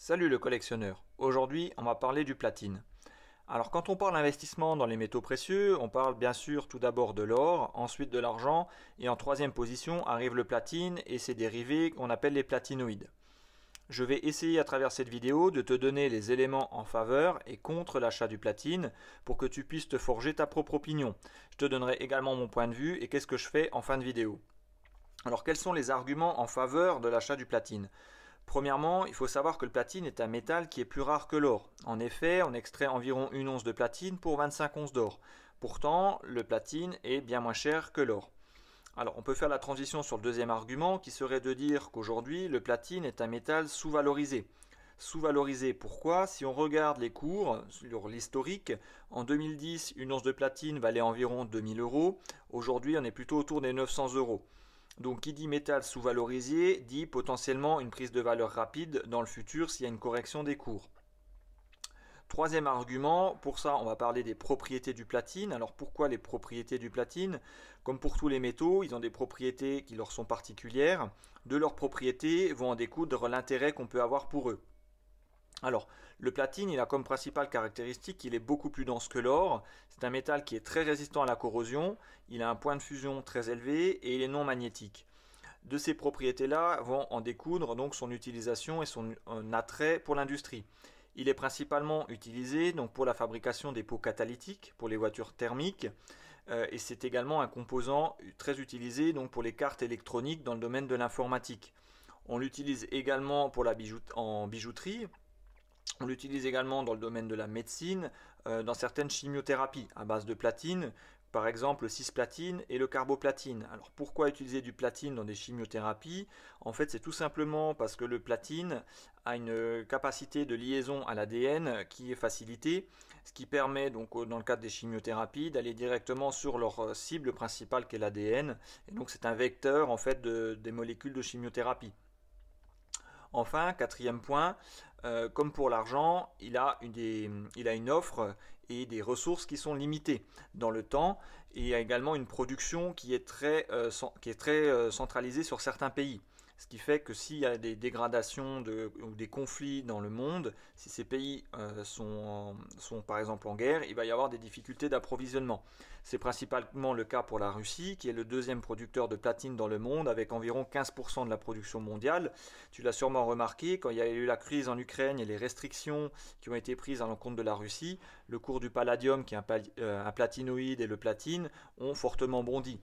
Salut le collectionneur, aujourd'hui on va parler du platine. Alors quand on parle d'investissement dans les métaux précieux, on parle bien sûr tout d'abord de l'or, ensuite de l'argent, et en troisième position arrive le platine et ses dérivés qu'on appelle les platinoïdes. Je vais essayer à travers cette vidéo de te donner les éléments en faveur et contre l'achat du platine pour que tu puisses te forger ta propre opinion. Je te donnerai également mon point de vue et qu'est-ce que je fais en fin de vidéo. Alors quels sont les arguments en faveur de l'achat du platine? Premièrement, il faut savoir que le platine est un métal qui est plus rare que l'or. En effet, on extrait environ une once de platine pour 25 onces d'or. Pourtant, le platine est bien moins cher que l'or. Alors, on peut faire la transition sur le deuxième argument qui serait de dire qu'aujourd'hui, le platine est un métal sous-valorisé. Sous-valorisé, pourquoi? Si on regarde les cours sur l'historique, en 2010, une once de platine valait environ 2000 euros. Aujourd'hui, on est plutôt autour des 900 euros. Donc qui dit métal sous-valorisé dit potentiellement une prise de valeur rapide dans le futur s'il y a une correction des cours. Troisième argument, pour ça on va parler des propriétés du platine. Alors pourquoi les propriétés du platine? Comme pour tous les métaux, ils ont des propriétés qui leur sont particulières. De leurs propriétés vont en découdre l'intérêt qu'on peut avoir pour eux. Alors, le platine, il a comme principale caractéristique qu'il est beaucoup plus dense que l'or. C'est un métal qui est très résistant à la corrosion, il a un point de fusion très élevé et il est non magnétique. De ces propriétés-là vont en découdre donc son utilisation et son attrait pour l'industrie. Il est principalement utilisé donc pour la fabrication des pots catalytiques pour les voitures thermiques et c'est également un composant très utilisé donc pour les cartes électroniques dans le domaine de l'informatique. On l'utilise également pour en bijouterie. On l'utilise également dans le domaine de la médecine, dans certaines chimiothérapies à base de platine, par exemple le cisplatine et le carboplatine. Alors pourquoi utiliser du platine dans des chimiothérapies? En fait, c'est tout simplement parce que le platine a une capacité de liaison à l'ADN qui est facilitée, ce qui permet donc dans le cadre des chimiothérapies d'aller directement sur leur cible principale qui est l'ADN. Et donc c'est un vecteur en fait des molécules de chimiothérapie. Enfin, quatrième point, comme pour l'argent, il a une offre et des ressources qui sont limitées dans le temps et il y a également une production qui est très centralisée sur certains pays. Ce qui fait que s'il y a des dégradations ou des conflits dans le monde, si ces pays sont par exemple en guerre, il va y avoir des difficultés d'approvisionnement. C'est principalement le cas pour la Russie, qui est le deuxième producteur de platine dans le monde, avec environ 15% de la production mondiale. Tu l'as sûrement remarqué, quand il y a eu la crise en Ukraine et les restrictions qui ont été prises à l'encontre de la Russie, le cours du palladium, qui est un platinoïde, et le platine ont fortement bondi,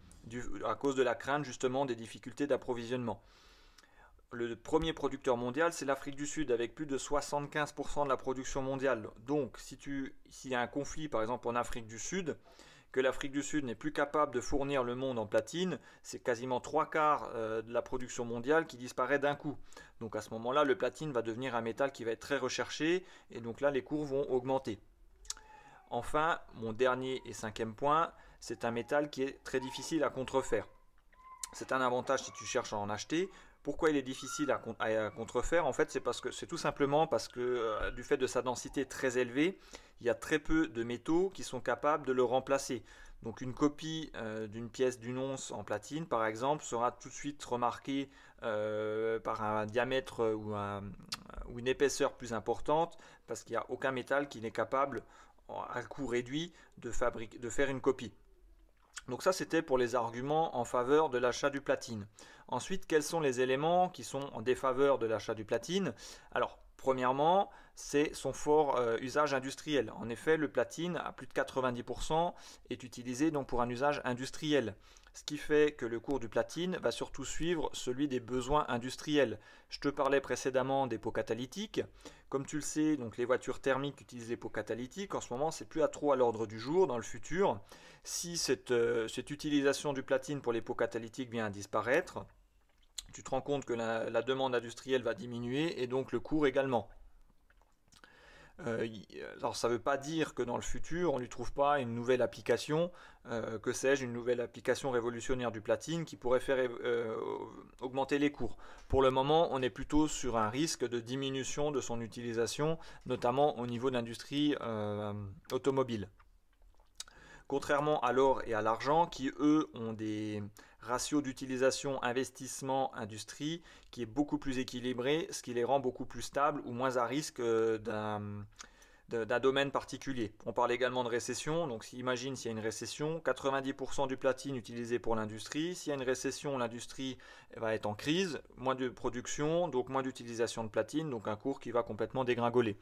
à cause de la crainte justement des difficultés d'approvisionnement. Le premier producteur mondial, c'est l'Afrique du Sud, avec plus de 75% de la production mondiale. Donc, s'il y a un conflit, par exemple en Afrique du Sud, que l'Afrique du Sud n'est plus capable de fournir le monde en platine, c'est quasiment 3/4 de la production mondiale qui disparaît d'un coup. Donc à ce moment-là, le platine va devenir un métal qui va être très recherché, et donc là, les cours vont augmenter. Enfin, mon dernier et cinquième point, c'est un métal qui est très difficile à contrefaire. C'est un avantage si tu cherches à en acheter. Pourquoi il est difficile à contrefaire? En fait, c'est tout simplement parce que du fait de sa densité très élevée, il y a très peu de métaux qui sont capables de le remplacer. Donc une copie d'une pièce d'une once en platine, par exemple, sera tout de suite remarquée par un diamètre ou une épaisseur plus importante, parce qu'il n'y a aucun métal qui n'est capable, à coût réduit, de faire une copie. Donc ça, c'était pour les arguments en faveur de l'achat du platine. Ensuite, quels sont les éléments qui sont en défaveur de l'achat du platine? Alors, premièrement, c'est son fort usage industriel. En effet, le platine, à plus de 90%, est utilisé donc pour un usage industriel. Ce qui fait que le cours du platine va surtout suivre celui des besoins industriels. Je te parlais précédemment des pots catalytiques. Comme tu le sais, donc les voitures thermiques utilisent les pots catalytiques. En ce moment, c'est plus trop à l'ordre du jour dans le futur. Si cette utilisation du platine pour les pots catalytiques vient à disparaître, tu te rends compte que la demande industrielle va diminuer et donc le cours également. Alors ça ne veut pas dire que dans le futur on ne lui trouve pas une nouvelle application, que sais-je, une nouvelle application révolutionnaire du platine qui pourrait faire augmenter les cours. Pour le moment, on est plutôt sur un risque de diminution de son utilisation, notamment au niveau de l'industrie automobile. Contrairement à l'or et à l'argent qui eux ont des ratio d'utilisation investissement-industrie qui est beaucoup plus équilibré, ce qui les rend beaucoup plus stables ou moins à risque d'un domaine particulier. On parle également de récession, donc imagine s'il y a une récession, 90% du platine utilisé pour l'industrie. S'il y a une récession, l'industrie va être en crise, moins de production, donc moins d'utilisation de platine, donc un cours qui va complètement dégringoler.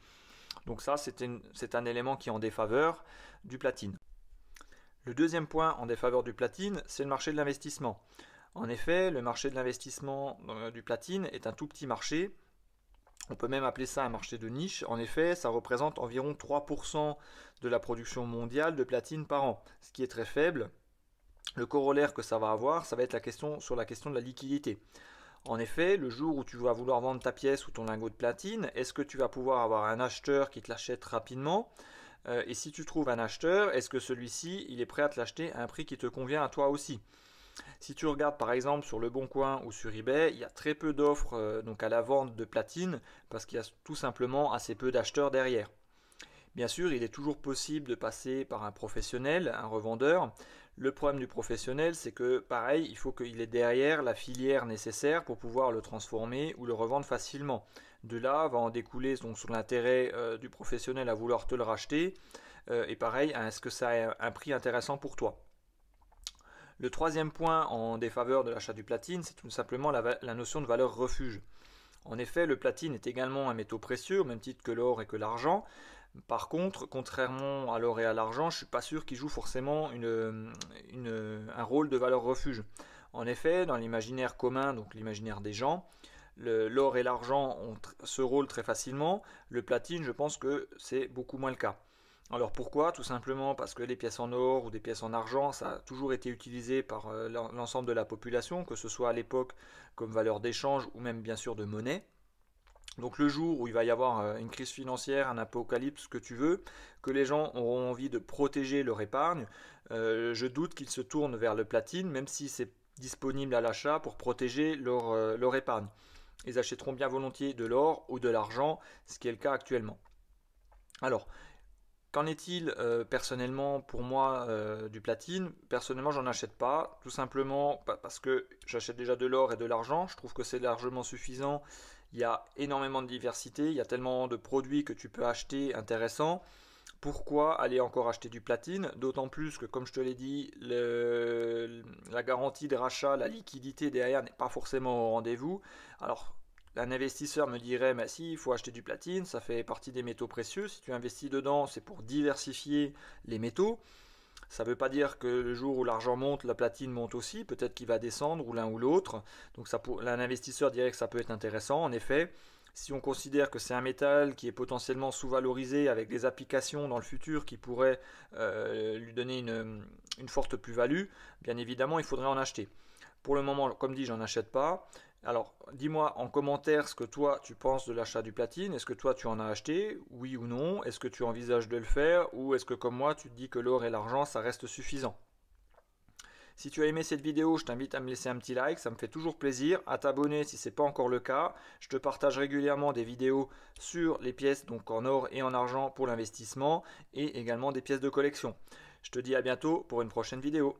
Donc ça, c'est un élément qui est en défaveur du platine. Le deuxième point en défaveur du platine, c'est le marché de l'investissement. En effet, le marché de l'investissement du platine est un tout petit marché. On peut même appeler ça un marché de niche. En effet, ça représente environ 3% de la production mondiale de platine par an, ce qui est très faible. Le corollaire que ça va avoir, ça va être la question de la liquidité. En effet, le jour où tu vas vouloir vendre ta pièce ou ton lingot de platine, est-ce que tu vas pouvoir avoir un acheteur qui te l'achète rapidement? Et si tu trouves un acheteur, est-ce que celui-ci, il est prêt à te l'acheter à un prix qui te convient à toi aussi? Si tu regardes par exemple sur Le Bon Coin ou sur eBay, il y a très peu d'offres donc à la vente de platine parce qu'il y a tout simplement assez peu d'acheteurs derrière. Bien sûr, il est toujours possible de passer par un professionnel, un revendeur. Le problème du professionnel, c'est que pareil, il faut qu'il ait derrière la filière nécessaire pour pouvoir le transformer ou le revendre facilement. De là va en découler donc sur l'intérêt du professionnel à vouloir te le racheter et pareil, est-ce que ça a un prix intéressant pour toi? Le troisième point en défaveur de l'achat du platine, c'est tout simplement la notion de valeur refuge. En effet, le platine est également un métaux précieux, au même titre que l'or et que l'argent. Par contre, contrairement à l'or et à l'argent, je ne suis pas sûr qu'il joue forcément un rôle de valeur refuge. En effet, dans l'imaginaire commun, donc l'imaginaire des gens, l'or et l'argent ont ce rôle très facilement. Le platine, je pense que c'est beaucoup moins le cas. Alors pourquoi? Tout simplement parce que les pièces en or ou des pièces en argent, ça a toujours été utilisé par l'ensemble de la population, que ce soit à l'époque comme valeur d'échange ou même bien sûr de monnaie. Donc le jour où il va y avoir une crise financière, un apocalypse, ce que tu veux, que les gens auront envie de protéger leur épargne, je doute qu'ils se tournent vers le platine, même si c'est disponible à l'achat pour protéger leur épargne. Ils achèteront bien volontiers de l'or ou de l'argent, ce qui est le cas actuellement. Alors, qu'en est-il personnellement pour moi du platine? Personnellement, j'en achète pas, tout simplement parce que j'achète déjà de l'or et de l'argent. Je trouve que c'est largement suffisant. Il y a énormément de diversité, il y a tellement de produits que tu peux acheter intéressants. Pourquoi aller encore acheter du platine? D'autant plus que, comme je te l'ai dit, la garantie de rachat, la liquidité derrière n'est pas forcément au rendez-vous. Alors, un investisseur me dirait, mais si, il faut acheter du platine, ça fait partie des métaux précieux. Si tu investis dedans, c'est pour diversifier les métaux. Ça ne veut pas dire que le jour où l'argent monte, la platine monte aussi. Peut-être qu'il va descendre, ou l'un ou l'autre. Donc un investisseur dirait que ça peut être intéressant. En effet, si on considère que c'est un métal qui est potentiellement sous-valorisé avec des applications dans le futur qui pourraient lui donner une forte plus-value, bien évidemment, il faudrait en acheter. Pour le moment, comme dit, j'en achète pas. Alors, dis-moi en commentaire ce que toi tu penses de l'achat du platine. Est-ce que toi tu en as acheté, oui ou non? Est-ce que tu envisages de le faire? Ou est-ce que comme moi tu te dis que l'or et l'argent ça reste suffisant? Si tu as aimé cette vidéo, je t'invite à me laisser un petit like, ça me fait toujours plaisir. À t'abonner si ce n'est pas encore le cas. Je te partage régulièrement des vidéos sur les pièces donc en or et en argent pour l'investissement et également des pièces de collection. Je te dis à bientôt pour une prochaine vidéo.